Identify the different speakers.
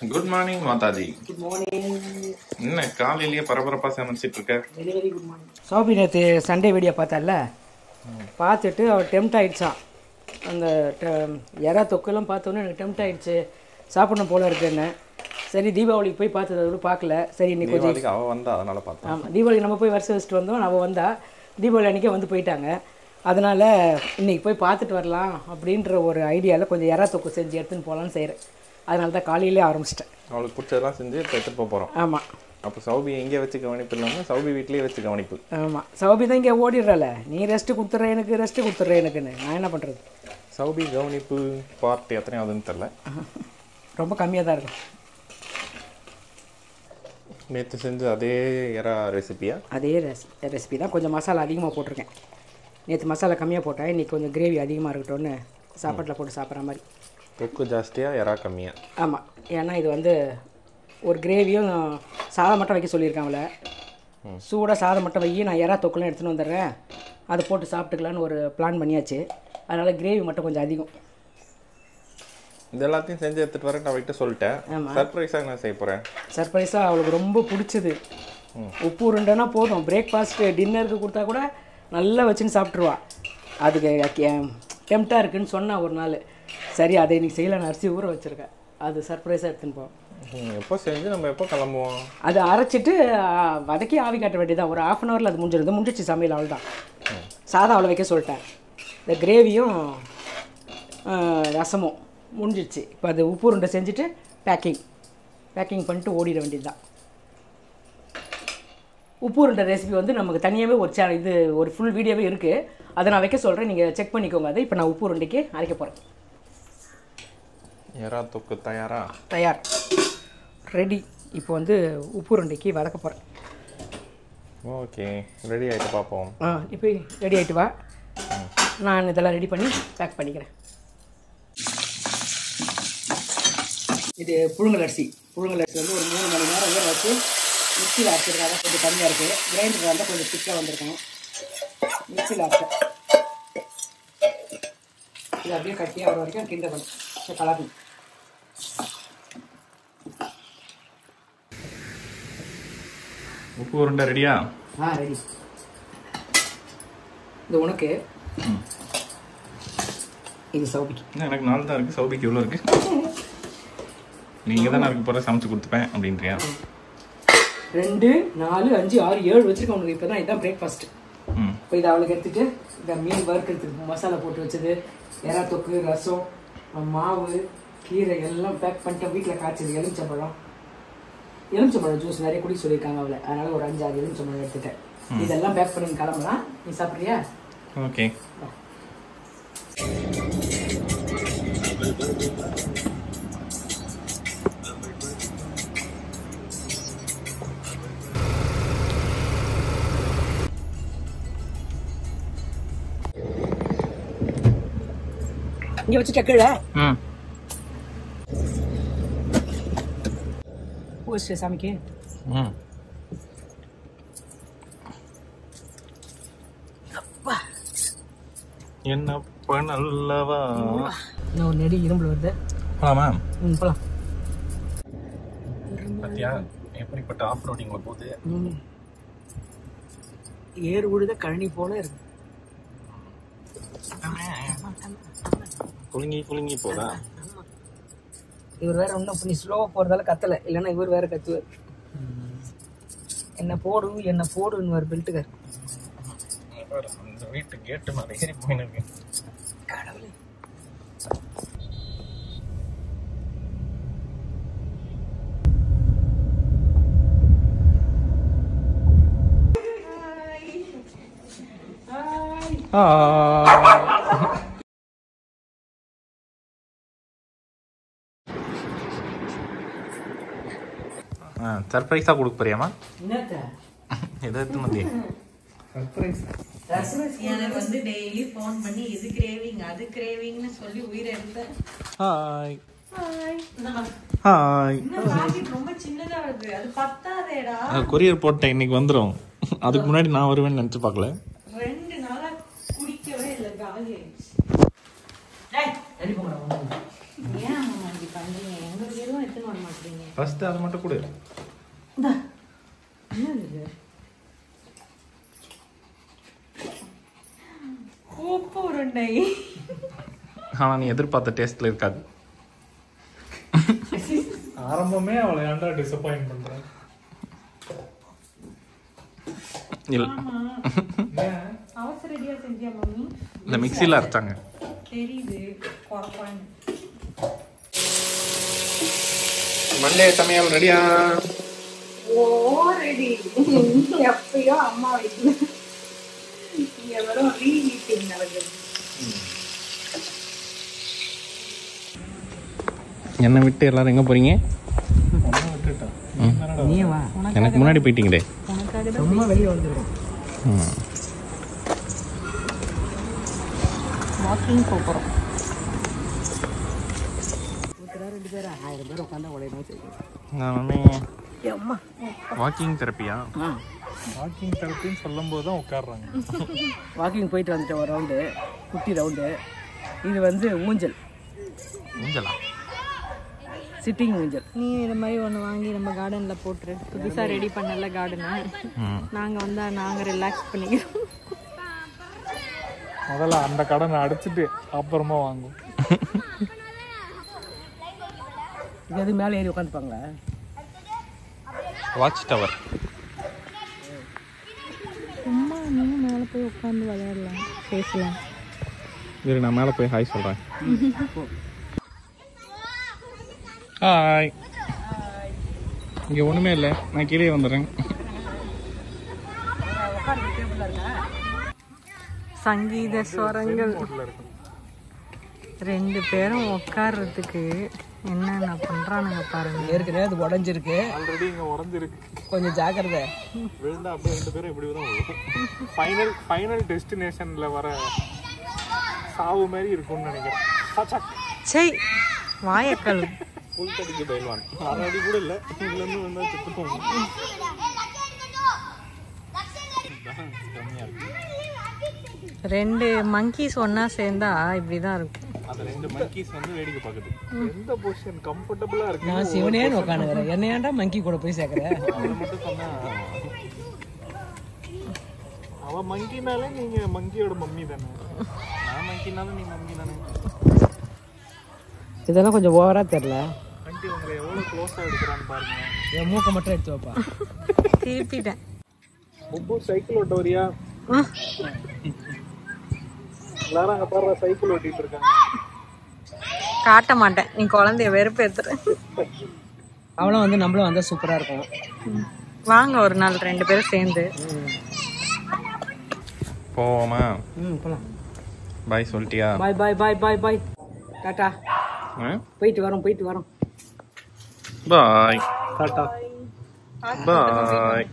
Speaker 1: Good morning மாதாஜி.
Speaker 2: Good morning.
Speaker 1: என்ன காலையிலேயே பரபரப்பாக சமைச்சிட்டு இருக்க?
Speaker 2: Very very good morning. சோபி நேற்று சண்டே வீடியோ பார்த்தால, பார்த்துட்டு அவள் டெம்ட் ஆகிடுச்சான். அந்த எறா தொக்கெல்லாம் பார்த்தோன்னே எனக்கு டெம்ட் ஆகிடுச்சு, சாப்பிடணும் போல இருக்குன்னு. சரி தீபாவளிக்கு போய் பார்த்ததோடு பார்க்கல. சரி இன்னைக்கு கொஞ்சம்
Speaker 1: அவள் வந்தா அதனால் பார்த்தேன்.
Speaker 2: ஆமாம், தீபாவளி நம்ம போய் வருஷம் வச்சுட்டு வந்தோம். அவள் வந்தா தீபாவளி அன்றைக்கே வந்து போயிட்டாங்க. அதனால் இன்றைக்கி போய் பார்த்துட்டு வரலாம் அப்படின்ற ஒரு ஐடியாவில் கொஞ்சம் எறா தொக்கு செஞ்சு எடுத்துன்னு போகலான்னு செய்கிறேன். அதனால தான் காலையிலே ஆரம்பிச்சிட்டேன்.
Speaker 1: அவளுக்கு பிடிச்சதெல்லாம் செஞ்சு இப்போ எடுத்துகிட்டு போகிறோம்.
Speaker 2: ஆமாம்.
Speaker 1: அப்போ சௌபி எங்கே வச்சு கவனிப்பு இல்லாமல் சௌபி வீட்லேயே வச்சு கவனிப்பு.
Speaker 2: ஆமாம், சௌபி தான் இங்கே ஓடிடுறாள். நீ ரெஸ்ட்டு கொடுத்துட்ற எனக்கு, ரெஸ்ட்டு கொடுத்துட்ற எனக்குன்னு. நான் என்ன பண்ணுறது?
Speaker 1: சௌபி கவனிப்பு பார்ட் எத்தனையாவதுன்னு தெரில,
Speaker 2: ரொம்ப கம்மியாக தான் இருக்கும்.
Speaker 1: நேற்று செஞ்சு அதே எறா ரெசிபியா?
Speaker 2: அதே ரெசிபி தான். கொஞ்சம் மசாலா அதிகமாக போட்டிருக்கேன். நேற்று மசாலா கம்மியாக போட்டேன், இன்றைக்கி கொஞ்சம் கிரேவி அதிகமாக இருக்கட்டும்னு சாப்பாட்டில் போட்டு சாப்பிட்ற மாதிரி.
Speaker 1: தொக்கு ஜாஸ்தியாக எறா கம்மியாக?
Speaker 2: ஆமாம், ஏன்னா இது வந்து ஒரு கிரேவியும் சாதம் மட்டும் வைக்க சொல்லியிருக்காங்களே. சூடாக சாதம் மட்டும் வை, நான் எறா தொக்குலாம் எடுத்துன்னு வந்துடுறேன், அதை போட்டு சாப்பிட்டுக்கலான்னு ஒரு பிளான் பண்ணியாச்சு. அதனால் கிரேவி மட்டும் கொஞ்சம் அதிகம்.
Speaker 1: இது எல்லாத்தையும் செஞ்சு எடுத்துகிட்டு வரேன் அவகிட்ட சொல்லிட்டேன். சர்ப்ரைஸாக நான் செய்ய போகிறேன்.
Speaker 2: சர்ப்ரைஸாக அவளுக்கு ரொம்ப பிடிச்சது உப்பு உருண்டைனா போதும். பிரேக்ஃபாஸ்ட்டு டின்னருக்கு கொடுத்தா கூட நல்லா வச்சுன்னு சாப்பிட்ருவா. அதுக்கு டெம்ப்டாக இருக்குதுன்னு சொன்னால் ஒரு நாள், சரி அதை இன்றைக்கி செய்யலாம், நான் அரிசி ஊற வச்சுருக்கேன். அது சர்ப்ரைஸாக எடுத்துன்னு போவோம்.
Speaker 1: எப்போ செஞ்சு நம்ம எப்போ கிளம்புவோம்? அது
Speaker 2: அரைச்சிட்டு வதக்கி ஆவி காட்ட வேண்டியதான். ஒரு 1/2 hourல அது முடிஞ்சிச்சு சமையல். அவள் தான் சாதம் அவளை வைக்க சொல்லிட்டேன். இந்த கிரேவியும் ரசமும் முடிஞ்சிடுச்சு. இப்போ அது உப்பு உருண்டை செஞ்சுட்டு பேக்கிங் பண்ணிட்டு ஓடிட வேண்டியது தான். உப்பு உருண்டை ரெசிபி வந்து நமக்கு தனியாகவே ஒரு இது ஒரு ஃபுல் வீடியோவே இருக்குது. அதை நான் வைக்க சொல்கிறேன், நீங்கள் செக் பண்ணிக்கோங்க. அதை இப்போ நான் உப்பு உருண்டைக்கு அரைக்க போகிறேன்.
Speaker 1: எறா தொக்கு
Speaker 2: தயார் ரெடி. இப்போ வந்து உப்பு உருண்டைக்கு வதக்க போகிறேன்.
Speaker 1: ஓகே, ரெடி ஆகிட்டு பார்ப்போம்.
Speaker 2: இப்போ ரெடி ஆகிட்டு வா, நான் இதெல்லாம் ரெடி பண்ணி பேக் பண்ணிக்கிறேன். இது புழுங்கல் அரிசி வந்து ஒரு 3 மணி நேரம் ஊற வச்சு மிக்சியில் அரைச்சிருக்காங்க. கொஞ்சம் கம்மியாக இருக்குது. கிரைண்டரில் வந்து கொஞ்சம் திக்காக வந்திருக்கோம். மிக்சியில் அரைச்சேன். இது அப்படியே கட்டியாக வர வரைக்கும் கிண்ட பண்ணி கலக்கணும்.
Speaker 1: உப்பு உருண்டை ரெடியா?
Speaker 2: ரெடி. இது உனக்கு, இது சௌபிக்கு.
Speaker 1: எனக்கு 4 தான் இருக்குது. சௌபிக்கு எவ்வளோ இருக்குது? நீங்கள் தான் எனக்கு போகிற சமைச்சு கொடுத்துப்பேன் அப்படின்றியா?
Speaker 2: 2, 4, 5, 6, 7 வச்சுருக்கேன் உனக்கு. இப்போ தான் இதுதான் பிரேக்ஃபாஸ்ட். இப்போ இதை அவளுக்கு எடுத்துகிட்டு இந்த மீன் வறுக்கிறதுக்கு மசாலா போட்டு வச்சது, எறா தொக்கு, ரசம், மாவு, கீரை எல்லாம் பேக் பண்ணிட்டு வீட்டில் காய்ச்சது. எலுமிச்சம்பழம் ஜூஸ் நிறைய குடிக்க சொல்லியிருக்காங்க அவளை. அதனால் ஒரு 5-6 எலுமிச்சம்பழம் எடுத்துட்டேன். இதெல்லாம் பேக் பண்ணி கிளம்பலாம். நீ சாப்பிட்றியா?
Speaker 1: ஓகே.
Speaker 2: இங்கே வச்சு டக்குல பூசிட்டு சாமிக்கு.
Speaker 1: என்ன பண்ணல்லவா?
Speaker 2: இன்னும் ஒரு நெடி இரும்புல வருது.
Speaker 1: போலாமா?
Speaker 2: போலாம்.
Speaker 1: பத்தியா எப்படிப்பட்ட ஆஃப் ரோடிங்கில் போகுது?
Speaker 2: ஏறு விடுத கழனி போல இருக்கு.
Speaker 1: குலுங்கி போதா?
Speaker 2: இவர் வேற ஒன்றும் நீ ஸ்லோவாக போகிறதால கத்தலை, இல்லைன்னா இவர் வேற கத்துவார். என்ன போடுன்னு ஒரு பெல்ட்டுக்கார்.
Speaker 1: அந்த வீட்டு கேட்டு மேலே ஏறி போயின்னு
Speaker 2: கடவுளே.
Speaker 1: சர்ப்ரைஸாக கொடுக்க போறியாமா?
Speaker 2: என்னத்த
Speaker 1: எதை எடுத்து மதிய
Speaker 2: சர்ப்ரைஸ்?
Speaker 3: எனக்கு வந்து டெய்லி ஃபோன் பண்ணி இது கிரேவிங் அது கிரேவிங்னு சொல்லி உயிரை எடுத்தேன்.
Speaker 1: ஹாய்
Speaker 3: ரொம்ப சின்னதா வருது, அது பத்தாதேடா.
Speaker 1: கொரியர் போட்டேன், இன்னைக்கு வந்துடும். அதுக்கு முன்னாடி நான் வருவேன்னு நினச்சி பார்க்கல.
Speaker 3: 2 நாளா குடிக்கவே இல்லை, காலி ஆயிடுச்சு. ஏன் இப்படி பண்றீங்க? எங்களுக்கு எதுவும் எடுத்துன்னு மாட்டீங்க.
Speaker 1: ஃபர்ஸ்ட் அதை மட்டும் கொடு.
Speaker 3: உப்பு உருண்டை.
Speaker 1: ஆனா நீ எதிர்பார்த்த டேஸ்ட்ல இருக்காது.
Speaker 4: ஆரம்பமே அவளை ஏன்டா டிசப்பாயிண்ட் பண்றேன்.
Speaker 1: இல்ல
Speaker 3: அவசர ரெடியா செஞ்சியா மம்மி?
Speaker 1: இல்ல மிக்ஸில அரைச்சாங்க.
Speaker 3: தெரியுது குறப்பான்னு.
Speaker 1: மண்டே சமையல் ரெடியா?
Speaker 3: ஓ ரெடி. எப்பயோ அம்மா வீட்டுல இங்க வரும் ரீஹீட்டிங் நடக்குது.
Speaker 1: என்னை விட்டு எல்லாரும் எங்க போறீங்க?
Speaker 2: நீ வா,
Speaker 1: எனக்கு முன்னாடி போயிட்டீங்களே.
Speaker 2: சும்மா வெளியே வந்துருக்கோம்.
Speaker 3: வாக்கிங் போகிறோம்.
Speaker 2: 2 பேர் 1000 பேர் உட்காந்தா உடையதான் செய்யும்.
Speaker 1: நானே வாக்கிங் தெரப்பியா?
Speaker 4: வாக்கிங் தெரப்பின்னு சொல்லும் போது தான் உட்காடுறாங்க.
Speaker 2: வாக்கிங் போயிட்டு வந்துட்டேன் ஒரு ரவுண்டு, குட்டி ரவுண்டு. இது வந்து ஊஞ்சல்,
Speaker 1: ஊஞ்சலா?
Speaker 2: சிட்டிங் ஊஞ்சல்.
Speaker 3: நீ இந்த மாதிரி ஒன்று வாங்கி நம்ம கார்டனில் போட்டுரு. புதுசாக ரெடி பண்ணல கார்டனை. நாங்கள் வந்தால் நாங்கள் ரிலாக்ஸ் பண்ணிக்கிறோம்.
Speaker 4: முதல்ல அந்த கடனை அடிச்சுட்டு அப்புறமா வாங்கும்.
Speaker 2: இது எது மேலே ஏறி உட்காந்துப்பாங்களா?
Speaker 1: Watch tower.
Speaker 3: சும்மா நீங்கள் மேலே போய் உட்காந்து விளையாடலாம், பேசலாம்.
Speaker 1: இரு நான் மேலே போய் ஹாய் சொல்கிறேன். ஹாய். இங்கே ஒன்றுமே இல்லை, நான் கீழே வந்துடுறேன்.
Speaker 3: சங்கீத ஸ்வரங்கள். 2 பேரும் உட்கார்றதுக்கு என்னென்ன பண்றானுங்க பாருங்க.
Speaker 2: ஏற்கனவே அது உடஞ்சிருக்கு,
Speaker 4: ஆல்ரெடி இங்க உடஞ்சிருக்கு.
Speaker 2: கொஞ்சம் ஜாக்கிரதை.
Speaker 4: விழுந்தா அப்படியே 2 பேரும் இப்படி தான் விழும். ஃபைனல் டெஸ்டினேஷன்ல வர சாவு மாதிரி இருக்கும்னு நினைக்கிறேன்.
Speaker 3: சரி வாயக்கல்.
Speaker 1: புல் தடிக்கு பயில்வான். ஆல்ரெடி கூட இல்லை, இதுலேருந்து வந்தால் செத்துப்போம். கம்மியாக இருக்கு.
Speaker 3: 2 monkeys ஒன்னா சேர்ந்தா இப்படிதான் இருக்கும்.
Speaker 1: அந்த 2 monkeys வந்து வேடிக்கை பார்க்குது.
Speaker 4: எந்த பொசிஷன் கம்ஃபர்டபுளா இருக்கு?
Speaker 2: நான் சிவனேன்னு உட்காந்துக்கிறேன், என்ன ஏன்டா மங்கி கூட போய் சேர்க்குறேன்?
Speaker 1: அதை மட்டும் சொன்னா
Speaker 4: அவ மங்கினாலே நீங்க மங்கியோட மம்மி தானே.
Speaker 1: நான் மங்கினாலும் நீ மங்கி தானே.
Speaker 2: இதெல்லாம் கொஞ்சம் ஓவரா தெரியல.
Speaker 4: ஆண்டி உங்களை எவ்வளவு க்ளோஸா எடுக்கிறான்னு பாருங்க.
Speaker 2: என் மூக்கை மட்டும் எடுத்து வைப்பா.
Speaker 3: திருப்பிட்டேன்.
Speaker 4: ஒவ்வொரு சைக்கிள் ஓட்ட வரியா? எல்லாரும் அங்க பாரு சைக்கிள் ஓட்டிட்டு இருக்காங்க.
Speaker 3: காட்ட மாட்டேன், நீ குழந்தைய வெறுப்பு எடுத்துரு.
Speaker 2: அவளும் வந்து நம்மளும் வந்தா சூப்பரா இருக்கும்.
Speaker 3: வாங்க ஒரு நாள் 2 பேரும் சேர்ந்து
Speaker 1: போவோமா?
Speaker 2: போலாம்.
Speaker 1: பாய் சொல்லிட்டியா?
Speaker 2: பாய் பாய் பாய் பாய் பாய், டாடா. போயிட்டு வரோம்.
Speaker 1: பாய்
Speaker 4: டாடா.
Speaker 1: பாய்.